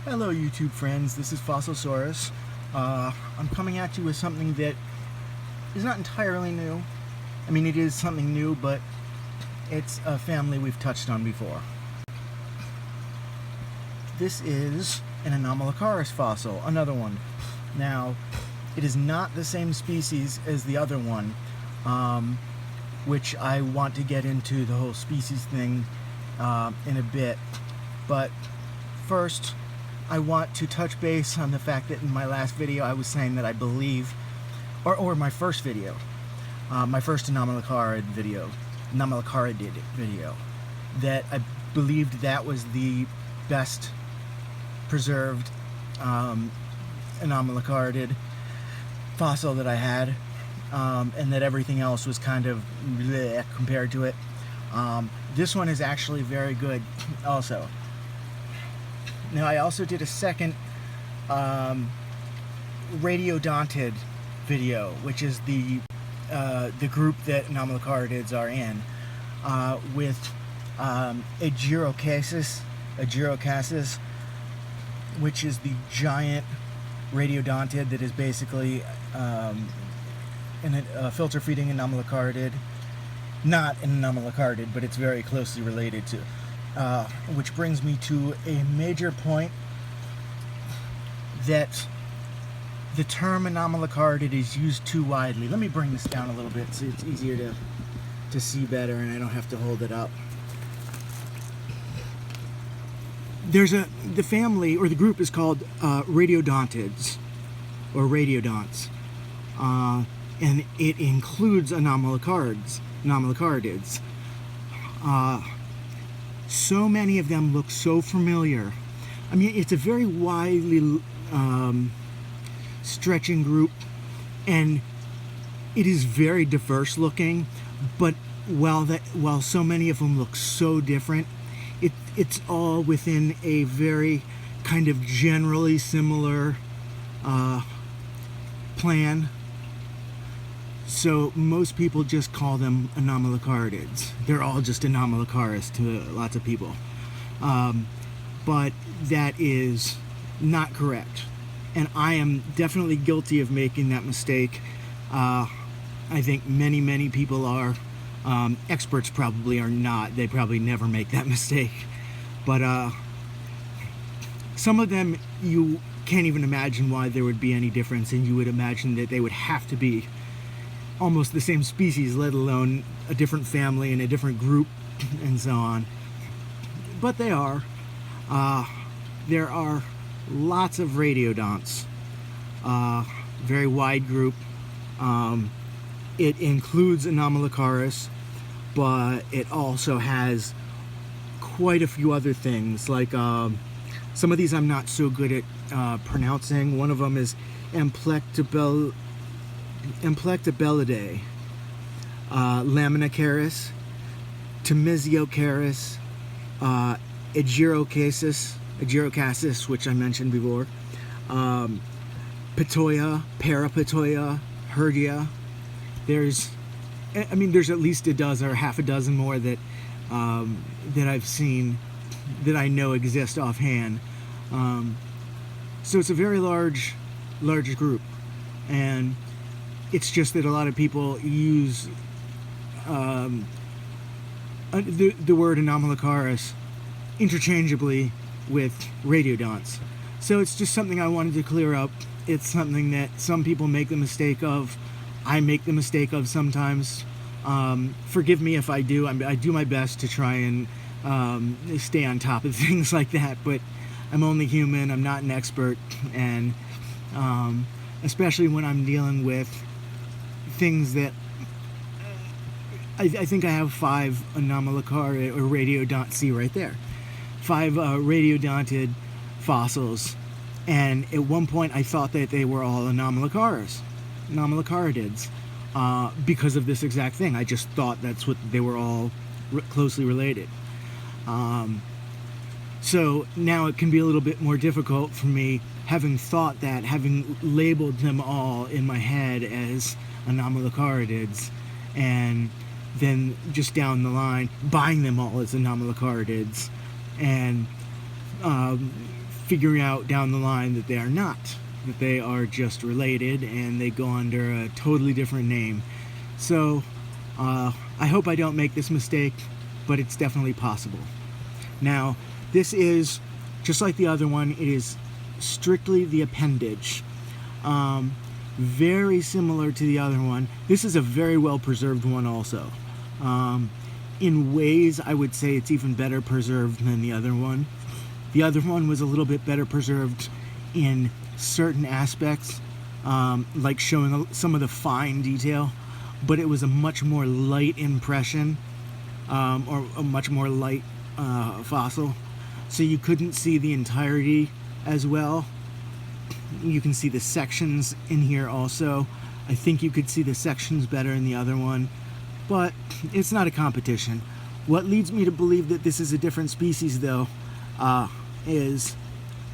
Hello YouTube friends, this is Fossilsaurus. I'm coming at you with something that is not entirely new. I mean, it is something new, but it's a family we've touched on before. This is an Anomalocaris fossil, another one. Now, it is not the same species as the other one, which I want to get into the whole species thing in a bit. But first, I want to touch base on the fact that in my last video I was saying that I believe, or my first video, my first Anomalocarid video, that I believed that was the best preserved Anomalocarid fossil that I had, and that everything else was kind of bleh compared to it. This one is actually very good also. Now, I also did a second radiodontid video, which is the group that Anomalocarids are in, with Agirocasis, which is the giant radiodontid that is basically a filter-feeding Anomalocarid. Not an Anomalocarid, but it's very closely related to. Which brings me to a major point, that the term Anomalocarid is used too widely. Let me bring this down a little bit so it's easier to see better and I don't have to hold it up. The family, or the group, is called radiodontids, or radiodonts, and it includes Anomalocarids. So many of them look so familiar. I mean, it's a very widely stretching group, and it is very diverse looking, but while so many of them look so different, it's all within a very kind of generally similar plan. So most people just call them Anomalocarids. They're all just Anomalocaris to lots of people. But that is not correct. And I am definitely guilty of making that mistake. I think many people are. Experts probably are not. They probably never make that mistake. But some of them, you can't even imagine why there would be any difference, and you would imagine that they would have to be almost the same species, let alone a different family and a different group and so on. But they are. There are lots of radiodonts. Very wide group. It includes Anomalocaris, but it also has quite a few other things, like some of these I'm not so good at pronouncing. One of them is Amplectabelidae, Laminocaris, Tamisiocaris, Agirocasis, which I mentioned before, Patoia, Parapatoia, Herdia. There's at least a dozen or half a dozen more that I've seen, that I know exist offhand. So it's a very large group, and it's just that a lot of people use the word Anomalocaris interchangeably with radiodonts. So it's just something I wanted to clear up. It's something that some people make the mistake of. I make the mistake of sometimes. Forgive me if I do. I do my best to try and stay on top of things like that, but I'm only human. I'm not an expert, and especially when I'm dealing with things that I think I have 5 Anomalocarid or radiodont. See right there, 5 radiodontid fossils, and at one point I thought that they were all Anomalocarids, because of this exact thing. I just thought that's what they were all closely related. So now it can be a little bit more difficult for me, having thought that, having labeled them all in my head as Anomalocarids, and then just down the line buying them all as Anomalocarids, and figuring out down the line that they are not, that they are just related and they go under a totally different name. So I hope I don't make this mistake, but it's definitely possible. Now, this is, just like the other one, it is strictly the appendage. Very similar to the other one. This is a very well preserved one also. In ways, I would say it's even better preserved than the other one. The other one was a little bit better preserved in certain aspects, like showing some of the fine detail, but it was a much more light impression, or a much more light fossil, so you couldn't see the entirety as well. You can see the sections in here also. I think you could see the sections better in the other one, but it's not a competition. What leads me to believe that this is a different species, though, is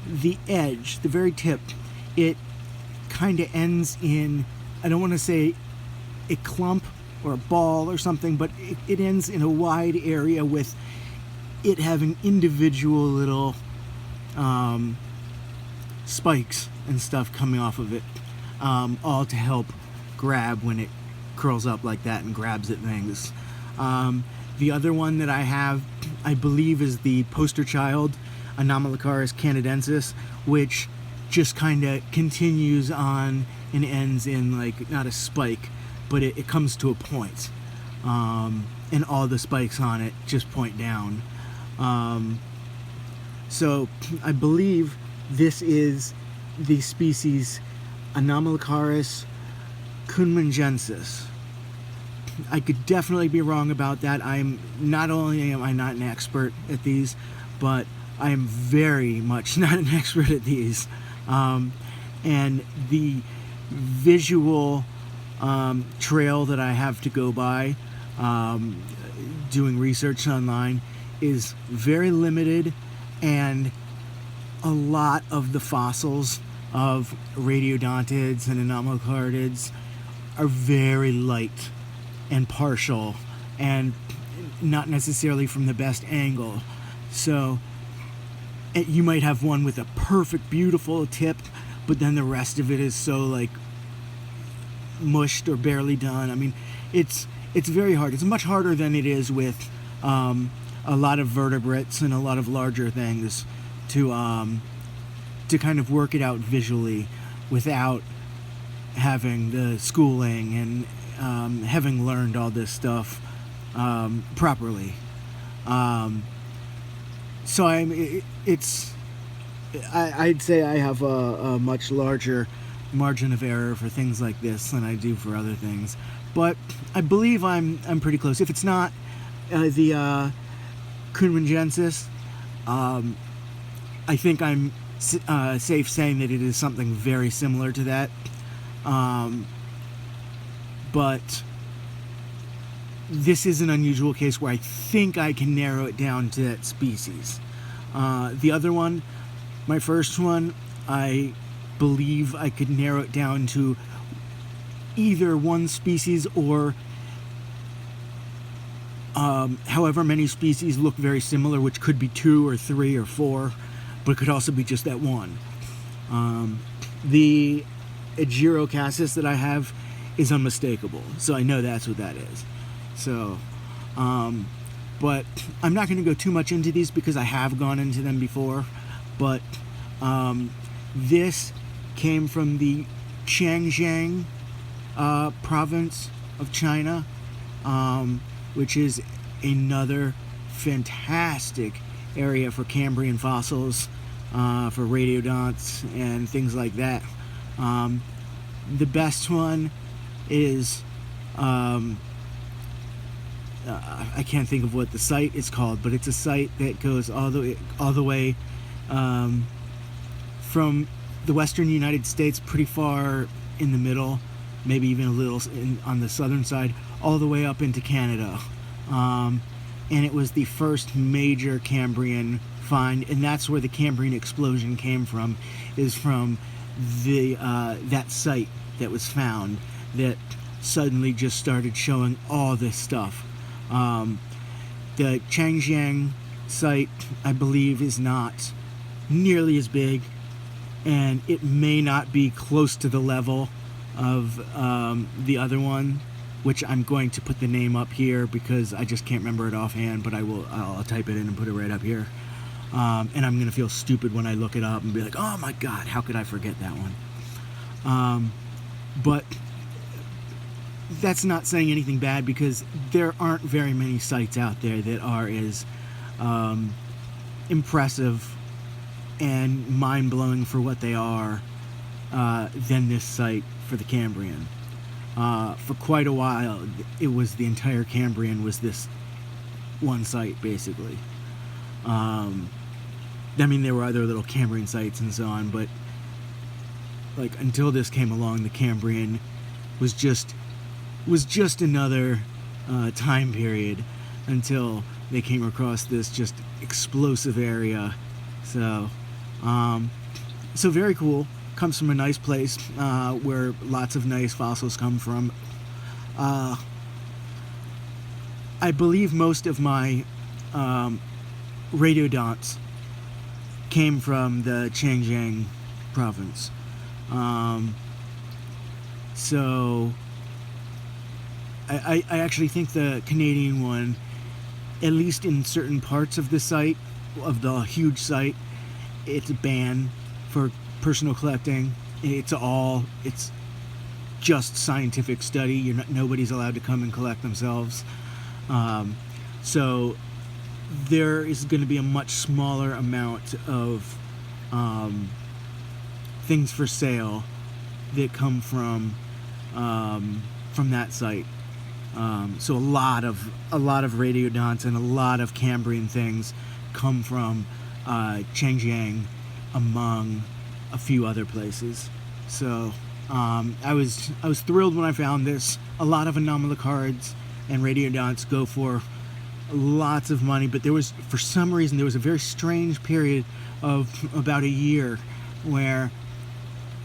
the edge, the very tip. It kind of ends in, I don't want to say a clump or a ball or something, but it ends in a wide area with it having individual little spikes and stuff coming off of it, all to help grab when it curls up like that and grabs at things. The other one that I have, I believe, is the poster child, Anomalocaris canadensis, which just kind of continues on and ends in, like, not a spike, but it comes to a point, and all the spikes on it just point down. So I believe this is the species Anomalocaris kunmengensis. I could definitely be wrong about that. Not only am I not an expert at these, but I am very much not an expert at these. And the visual trail that I have to go by doing research online is very limited, and a lot of the fossils of radiodontids and anomalocarids are very light and partial and not necessarily from the best angle. So you might have one with a perfect, beautiful tip, but then the rest of it is so, like, mushed or barely done. I mean, it's very hard. It's much harder than it is with a lot of vertebrates and a lot of larger things to kind of work it out visually without having the schooling and having learned all this stuff properly. So I'd say I have a much larger margin of error for things like this than I do for other things, but I believe I'm pretty close. If it's not the kunmengensis, I think I'm safe saying that it is something very similar to that. But this is an unusual case where I think I can narrow it down to that species. The other one, my first one, I believe I could narrow it down to either one species or however many species look very similar, which could be 2 or 3 or 4, but it could also be just that one. The Anomalocaris that I have is unmistakable, so I know that's what that is. So, but I'm not going to go too much into these because I have gone into them before, but this came from the Changjiang province of China, which is another fantastic area for Cambrian fossils, for radiodonts and things like that. The best one is I can't think of what the site is called, but it's a site that goes all the way from the western United States, pretty far in the middle, maybe even a little on the southern side, all the way up into Canada. And it was the first major Cambrian find, and that's where the Cambrian explosion came from, is from the that site that was found that suddenly just started showing all this stuff. The Changjiang site, I believe, is not nearly as big, and it may not be close to the level of the other one, which I'm going to put the name up here because I just can't remember it offhand, but I'll type it in and put it right up here. And I'm gonna feel stupid when I look it up and be like, oh my god, how could I forget that one? But that's not saying anything bad, because there aren't very many sites out there that are as impressive and mind-blowing for what they are than this site for the Cambrian. For quite a while, it was the entire Cambrian was this one site, basically. I mean, there were other little Cambrian sites and so on, but like until this came along, the Cambrian was just another time period until they came across this just explosive area. So so very cool. Comes from a nice place where lots of nice fossils come from. I believe most of my radiodonts came from the Zhejiang province. So I actually think the Canadian one, at least in certain parts of the site, of the huge site, it's a ban for personal collecting. It's just scientific study. Nobody's allowed to come and collect themselves. So there is going to be a much smaller amount of things for sale that come from that site. So a lot of radiodonts and a lot of Cambrian things come from Zhejiang, among a few other places. So I was thrilled when I found this. A lot of Anomalocaris and radiodonts go for lots of money, but for some reason there was a very strange period of about a year where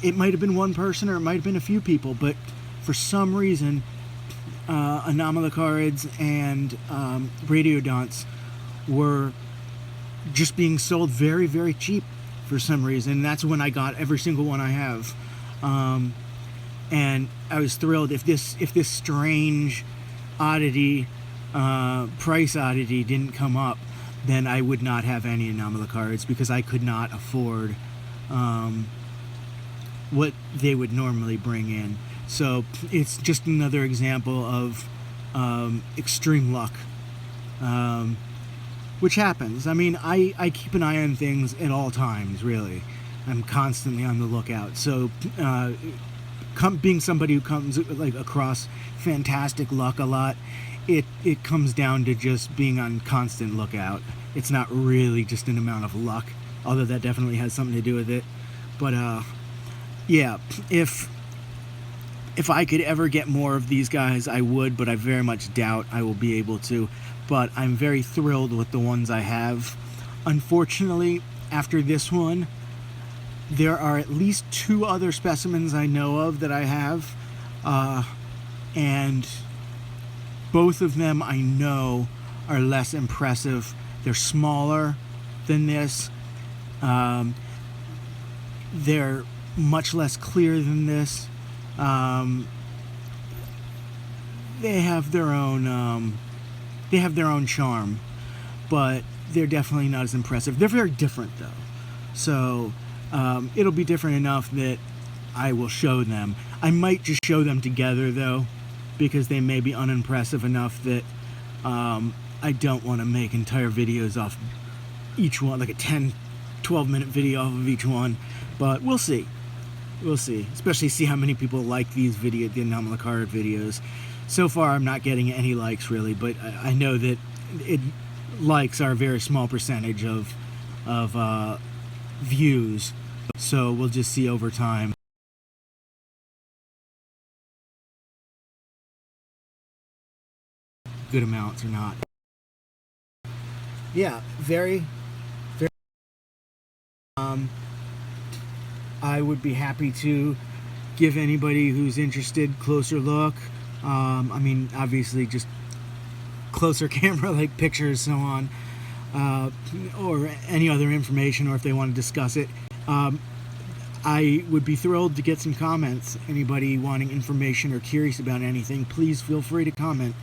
it might have been one person or it might have been a few people, but for some reason Anomalocaris and radiodonts were just being sold very, very cheap for some reason. And that's when I got every single one I have. And I was thrilled. If this strange oddity, price oddity didn't come up, then I would not have any Anomalocaris, because I could not afford what they would normally bring in. So it's just another example of extreme luck, which happens. I mean, I keep an eye on things at all times, really. I'm constantly on the lookout. So being somebody who comes like across fantastic luck a lot, it comes down to just being on constant lookout. It's not really just an amount of luck, although that definitely has something to do with it. But yeah, if I could ever get more of these guys, I would, but I very much doubt I will be able to. But I'm very thrilled with the ones I have. Unfortunately, after this one, there are at least 2 other specimens I know of that I have, and both of them I know are less impressive. They're smaller than this. They're much less clear than this. They have their own charm, but they're definitely not as impressive. They're very different though, so it'll be different enough that I will show them. I might just show them together though, because they may be unimpressive enough that I don't want to make entire videos off each one, like a 10-12 minute video off of each one. But we'll see. We'll see. Especially see how many people like the Anomalocaris videos. So far, I'm not getting any likes really, but I know that likes are a very small percentage of views. So we'll just see over time. Good amounts or not. Yeah, very. I would be happy to give anybody who's interested closer look. I mean, obviously just closer camera like pictures, so on. or any other information, or if they want to discuss it. I would be thrilled to get some comments. Anybody wanting information or curious about anything, please feel free to comment.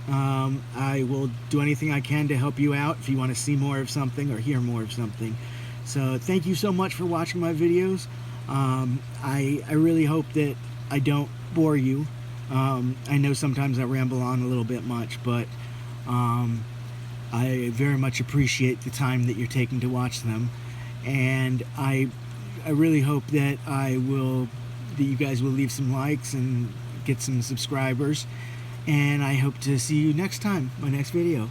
I will do anything I can to help you out if you want to see more of something or hear more of something. So thank you so much for watching my videos. I really hope that I don't bore you. I know sometimes I ramble on a little bit much, but I very much appreciate the time that you're taking to watch them, and I really hope that you guys will leave some likes and get some subscribers, and I hope to see you next time, my next video.